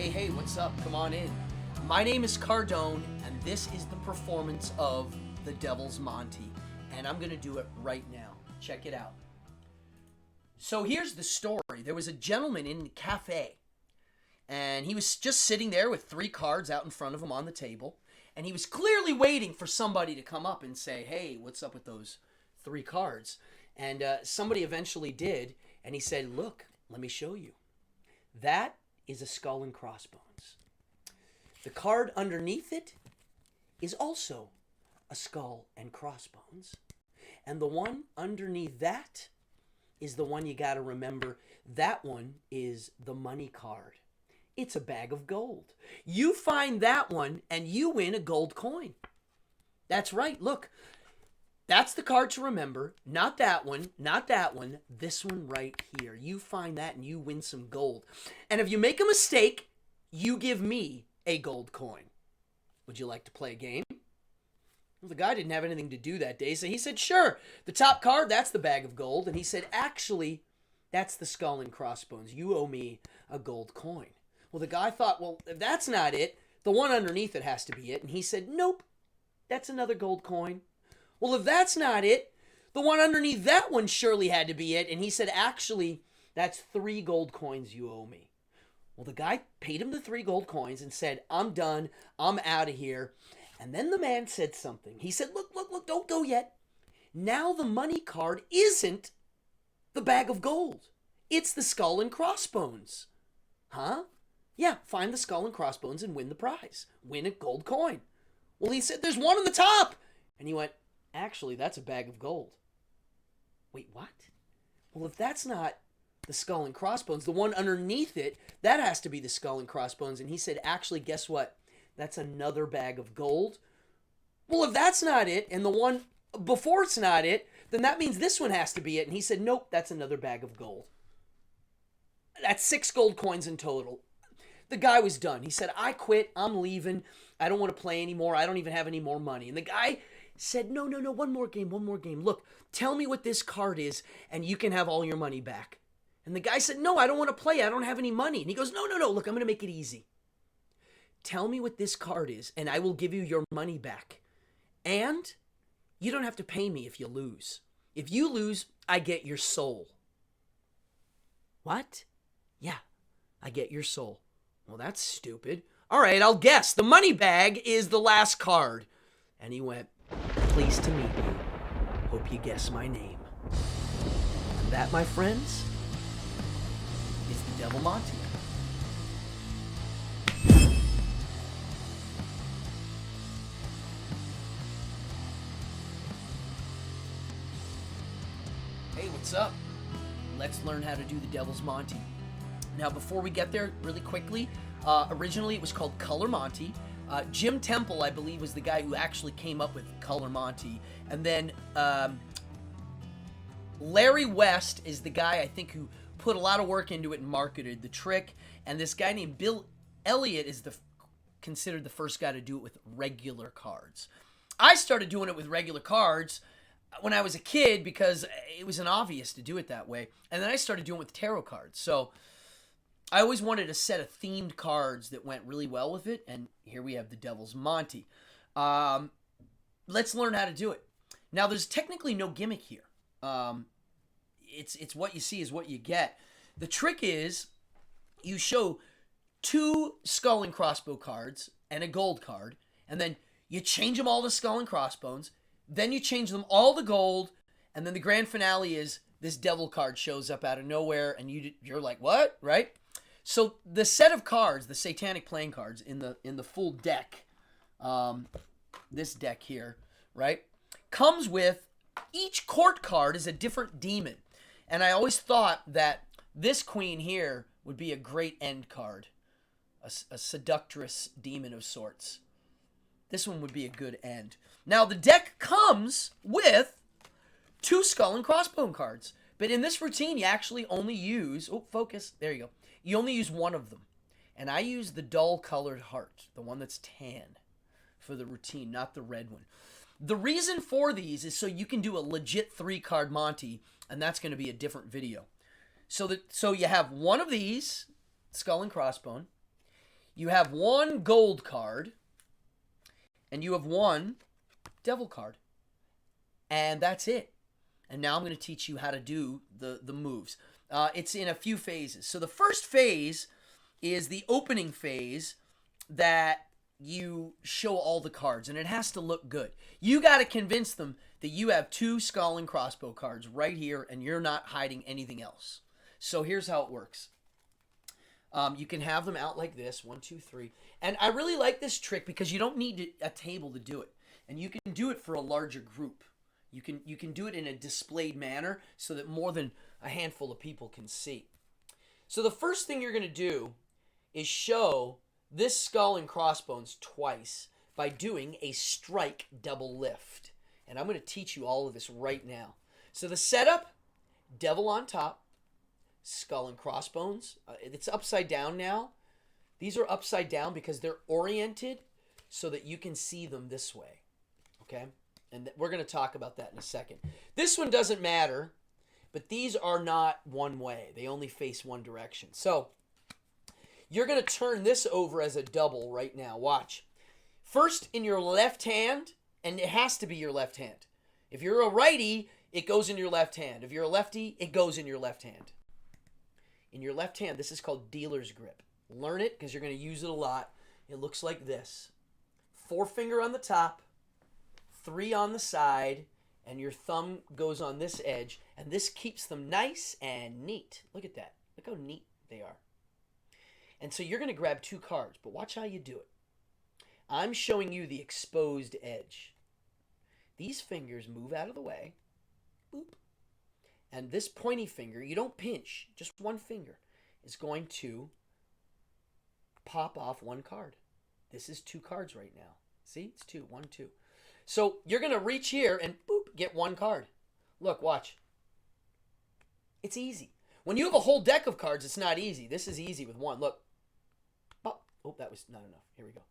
Hey, what's up? Come on in. My name is Cardone, and this is the performance of the Devils Monte. And I'm going to do it right now. Check it out. So here's the story. There was a gentleman in the cafe, and he was just sitting there with 3 cards out in front of him on the table. And he was clearly waiting for somebody to come up and say, hey, what's up with those 3 cards? And somebody eventually did, and he said, look, let me show you. That is a skull and crossbones. The card underneath it is also a skull and crossbones. And the one underneath that is the one you got to remember. That one is the money card. It's a bag of gold. You find that one and you win a gold coin. That's right. Look, that's the card to remember. Not that one, not that one. This one right here. You find that and you win some gold. And if you make a mistake, you give me a gold coin. Would you like to play a game? Well, the guy didn't have anything to do that day, so he said, sure. The top card, that's the bag of gold. And he said, actually, that's the skull and crossbones. You owe me a gold coin. Well, the guy thought, well, if that's not it, the one underneath it has to be it. And he said, nope, that's another gold coin. Well, if that's not it, the one underneath that one surely had to be it. And he said, actually, that's 3 gold coins you owe me. Well, the guy paid him the 3 gold coins and said, I'm done. I'm out of here. And then the man said something. He said, look, don't go yet. Now the money card isn't the bag of gold. It's the skull and crossbones. Huh? Yeah, find the skull and crossbones and win the prize. Win a gold coin. Well, he said, there's one on the top. And he went, actually, that's a bag of gold. Wait, what? Well, if that's not the skull and crossbones, the one underneath it, that has to be the skull and crossbones. And he said, actually, guess what? That's another bag of gold. Well, if that's not it, and the one before it's not it, then that means this one has to be it. And he said, nope, that's another bag of gold. That's 6 gold coins in total. The guy was done. He said, I quit. I'm leaving. I don't want to play anymore. I don't even have any more money. And the guy said, no, one more game. Look, tell me what this card is, and you can have all your money back. And the guy said, no, I don't want to play. I don't have any money. And he goes, no, look, I'm going to make it easy. Tell me what this card is, and I will give you your money back. And you don't have to pay me if you lose. If you lose, I get your soul. What? Yeah, I get your soul. Well, that's stupid. All right, I'll guess. The money bag is the last card. And he went, pleased to meet you. Hope you guess my name. And that, my friends, is the Devil Monte. Hey, what's up? Let's learn how to do the Devil's Monte. Now, before we get there, really quickly, originally it was called Color Monte. Jim Temple, I believe, was the guy who actually came up with Color Monte. And then Larry West is the guy, I think, who put a lot of work into it and marketed the trick. And this guy named Bill Elliott is considered the first guy to do it with regular cards. I started doing it with regular cards when I was a kid because it was obvious to do it that way. And then I started doing it with tarot cards. So I always wanted a set of themed cards that went really well with it, and here we have the Devil's Monte. Let's learn how to do it. Now, there's technically no gimmick here. It's what you see is what you get. The trick is you show 2 skull and crossbow cards and a gold card, and then you change them all to skull and crossbones, then you change them all to gold, and then the grand finale is this devil card shows up out of nowhere, and you're like, what? Right? So the set of cards, the satanic playing cards in the full deck, this deck here, right, comes with each court card is a different demon. And I always thought that this queen here would be a great end card, a seductress demon of sorts. This one would be a good end. Now the deck comes with 2 skull and crossbone cards. But in this routine, you actually only use, focus, there you go. You only use one of them. And I use the dull colored heart, the one that's tan, for the routine, not the red one. The reason for these is so you can do a legit 3-card Monte, and that's going to be a different video. So you have one of these, skull and crossbone. You have one gold card, and you have one devil card. And that's it. And now I'm going to teach you how to do the moves. It's in a few phases. So the first phase is the opening phase that you show all the cards, and it has to look good. You got to convince them that you have 2 skull and crossbow cards right here, and you're not hiding anything else. So here's how it works. You can have them out like this, 1, 2, 3. And I really like this trick because you don't need a table to do it. And you can do it for a larger group. You can do it in a displayed manner so that more than a handful of people can see. So the first thing you're going to do is show this skull and crossbones twice by doing a strike double lift. And I'm going to teach you all of this right now. So the setup, devil on top, skull and crossbones. It's upside down now. These are upside down because they're oriented so that you can see them this way. Okay? And we're going to talk about that in a second. This one doesn't matter, but these are not one way. They only face one direction. So you're going to turn this over as a double right now. Watch. First in your left hand, and it has to be your left hand. If you're a righty, it goes in your left hand. If you're a lefty, it goes in your left hand. In your left hand, this is called dealer's grip. Learn it because you're going to use it a lot. It looks like this. 4-finger on the top, 3 on the side, and your thumb goes on this edge, and this keeps them nice and neat. Look at that. Look how neat they are. And so you're going to grab 2 cards, but watch how you do it. I'm showing you the exposed edge. These fingers move out of the way. Boop. And this pointy finger, you don't pinch, just one finger, is going to pop off 1 card. This is 2 cards right now. See? It's 2. 1, 2. So you're going to reach here and boop, get 1 card. Look, watch. It's easy. When you have a whole deck of cards, it's not easy. This is easy with 1. Look. Oh, that was not enough. Here we go.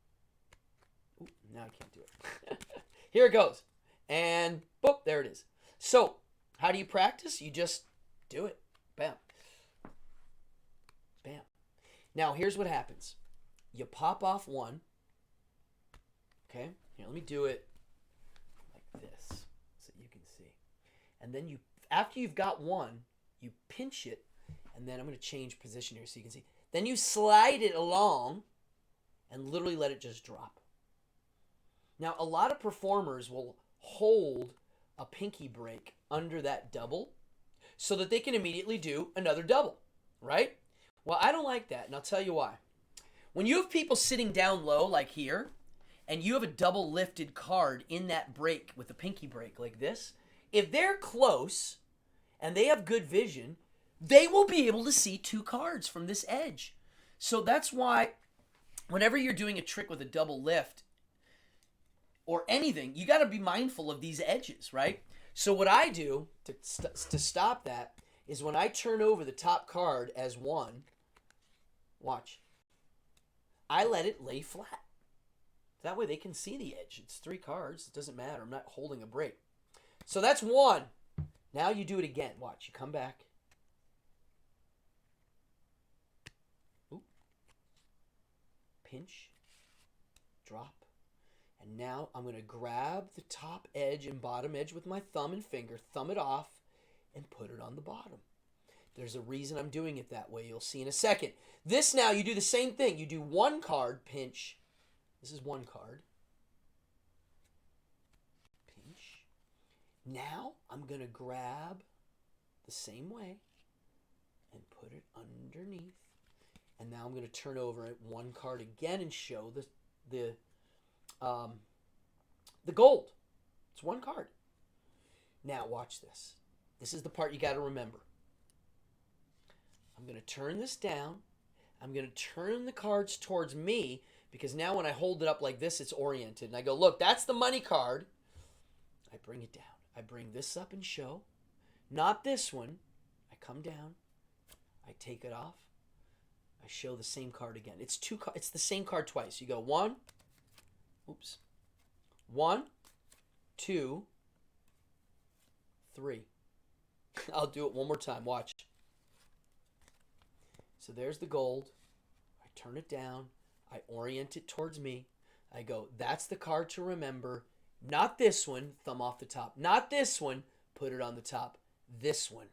Ooh, now I can't do it. Here it goes. And boop, there it is. So how do you practice? You just do it. Bam. Bam. Now here's what happens. You pop off 1. Okay? Here, let me do it like this so you can see. And then after you've got 1, you pinch it, and then I'm going to change position here so you can see. Then you slide it along and literally let it just drop. Now, a lot of performers will hold a pinky break under that double so that they can immediately do another double, right? Well, I don't like that, and I'll tell you why. When you have people sitting down low like here, and you have a double lifted card in that break with a pinky break like this, if they're close and they have good vision, they will be able to see 2 cards from this edge. So that's why whenever you're doing a trick with a double lift or anything, you got to be mindful of these edges, right? So what I do to stop that is when I turn over the top card as 1, watch, I let it lay flat. That way they can see the edge. It's 3 cards. It doesn't matter. I'm not holding a break. So that's 1. Now you do it again. Watch. You come back. Oop. Pinch. Drop. And now I'm going to grab the top edge and bottom edge with my thumb and finger, thumb it off, and put it on the bottom. There's a reason I'm doing it that way. You'll see in a second. This now, you do the same thing. You do 1 card, pinch. This is 1 card. Pinch. Now I'm going to grab the same way and put it underneath. And now I'm going to turn over it 1 card again and show the gold. It's 1 card. Now watch this. This is the part you got to remember. I'm going to turn this down. I'm going to turn the cards towards me because now when I hold it up like this, it's oriented. And I go, look, that's the money card. I bring it down. I bring this up and show. Not this one. I come down. I take it off. I show the same card again. It's the same card twice. You go 1. Oops. 1, 2, 3. I'll do it one more time. Watch. So there's the gold. I turn it down. I orient it towards me. I go, that's the card to remember. Not this one, thumb off the top. Not this one, put it on the top. This one.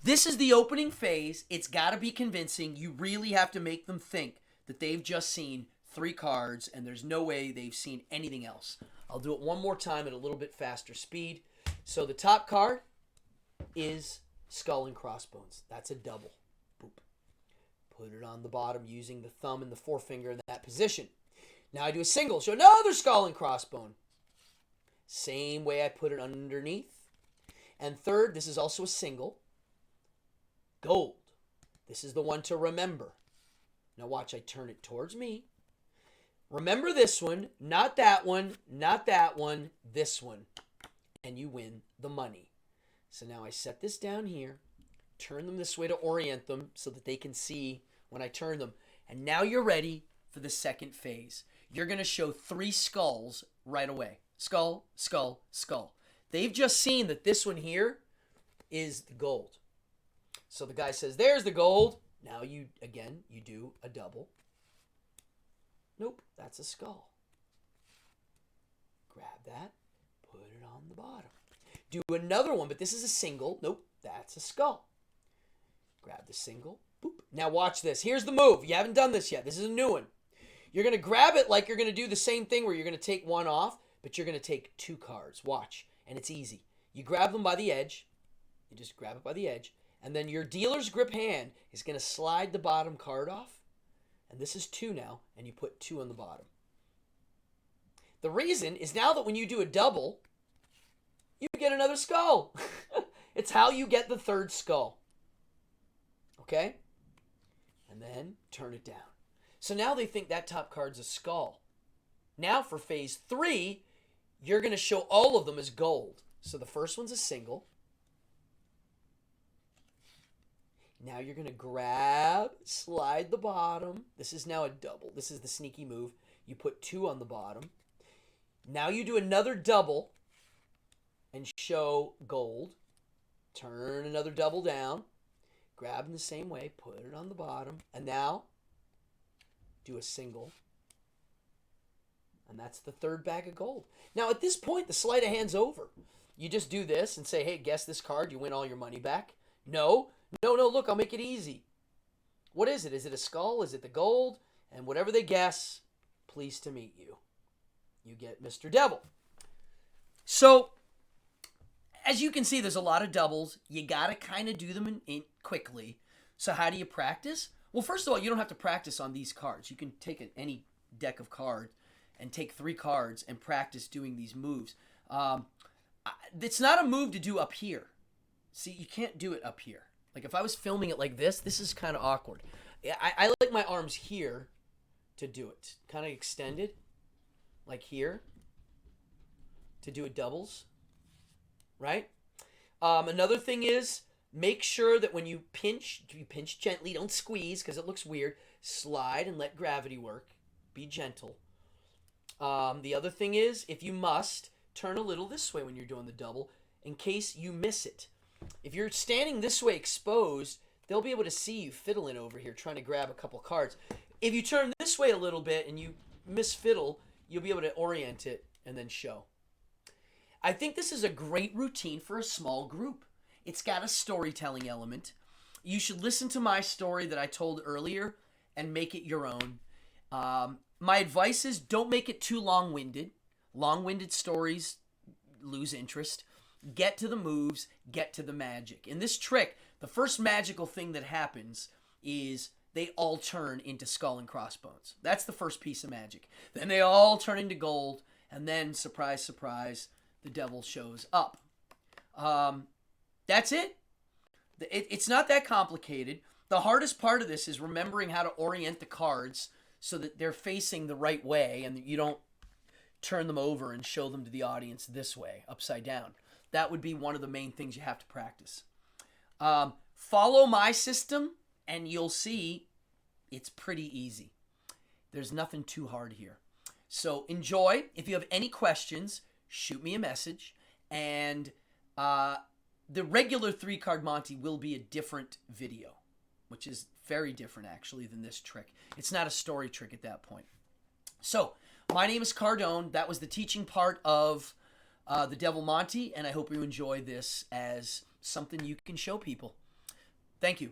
This is the opening phase. It's got to be convincing. You really have to make them think that they've just seen 3 cards and there's no way they've seen anything else. I'll do it one more time at a little bit faster speed. So the top card is skull and crossbones. That's a double. Boop. Put it on the bottom using the thumb and the forefinger in that position. Now I do a single. Show another skull and crossbone. Same way I put it underneath. And third, this is also a single. Gold. This is the one to remember. Now watch, I turn it towards me. Remember this one, not that one, not that one, this one. And you win the money. So now I set this down here, turn them this way to orient them so that they can see when I turn them. And now you're ready for the second phase. You're going to show 3 skulls right away. Skull, skull, skull. They've just seen that this one here is the gold. So the guy says, there's the gold. Now you do a double. Nope, that's a skull. Grab that, put it on the bottom. Do another one, but this is a single. Nope, that's a skull. Grab the single, boop. Now watch this. Here's the move. You haven't done this yet. This is a new one. You're going to grab it like you're going to do the same thing where you're going to take one off, but you're going to take 2 cards. Watch, and it's easy. You grab them by the edge. You just grab it by the edge. And then your dealer's grip hand is going to slide the bottom card off. And this is 2 now, and you put 2 on the bottom. The reason is now that when you do a double, you get another skull. It's how you get the 3rd skull. Okay? And then turn it down. So now they think that top card's a skull. Now for phase 3, you're going to show all of them as gold. So the first one's a single. Now you're going to grab, slide the bottom. This is now a double. This is the sneaky move. You put 2 on the bottom. Now you do another double and show gold. Turn another double down. Grab in the same way. Put it on the bottom. And now do a single. And that's the 3rd bag of gold. Now at this point, the sleight of hand's over. You just do this and say, hey, guess this card. You win all your money back. No, look, I'll make it easy. What is it? Is it a skull? Is it the gold? And whatever they guess, pleased to meet you. You get Mr. Devil. So, as you can see, there's a lot of doubles. You got to kind of do them in quickly. So how do you practice? Well, first of all, you don't have to practice on these cards. You can take any deck of cards and take 3 cards and practice doing these moves. It's not a move to do up here. See, you can't do it up here. Like if I was filming it like this is kind of awkward. I like my arms here to do it. Kind of extended, like here, to do a doubles, right? Another thing is make sure that when you pinch gently. Don't squeeze because it looks weird. Slide and let gravity work. Be gentle. The other thing is, if you must, turn a little this way when you're doing the double in case you miss it. If you're standing this way exposed, they'll be able to see you fiddling over here trying to grab a couple cards. If you turn this way a little bit and you miss fiddle, you'll be able to orient it and then show. I think this is a great routine for a small group. It's got a storytelling element. You should listen to my story that I told earlier and make it your own. My advice is don't make it too long-winded. Long-winded stories lose interest. Get to the moves, get to the magic. In this trick, the first magical thing that happens is they all turn into skull and crossbones. That's the first piece of magic. Then they all turn into gold, and then, surprise, surprise, the devil shows up. That's it. It's not that complicated. The hardest part of this is remembering how to orient the cards so that they're facing the right way and that you don't turn them over and show them to the audience this way, upside down. That would be one of the main things you have to practice. Follow my system and you'll see it's pretty easy. There's nothing too hard here. So enjoy. If you have any questions, shoot me a message. And the regular 3-card Monte will be a different video. which is very different actually than this trick. It's not a story trick at that point. So, my name is Cardone. That was the teaching part of the Devil Monte, and I hope you enjoy this as something you can show people. Thank you.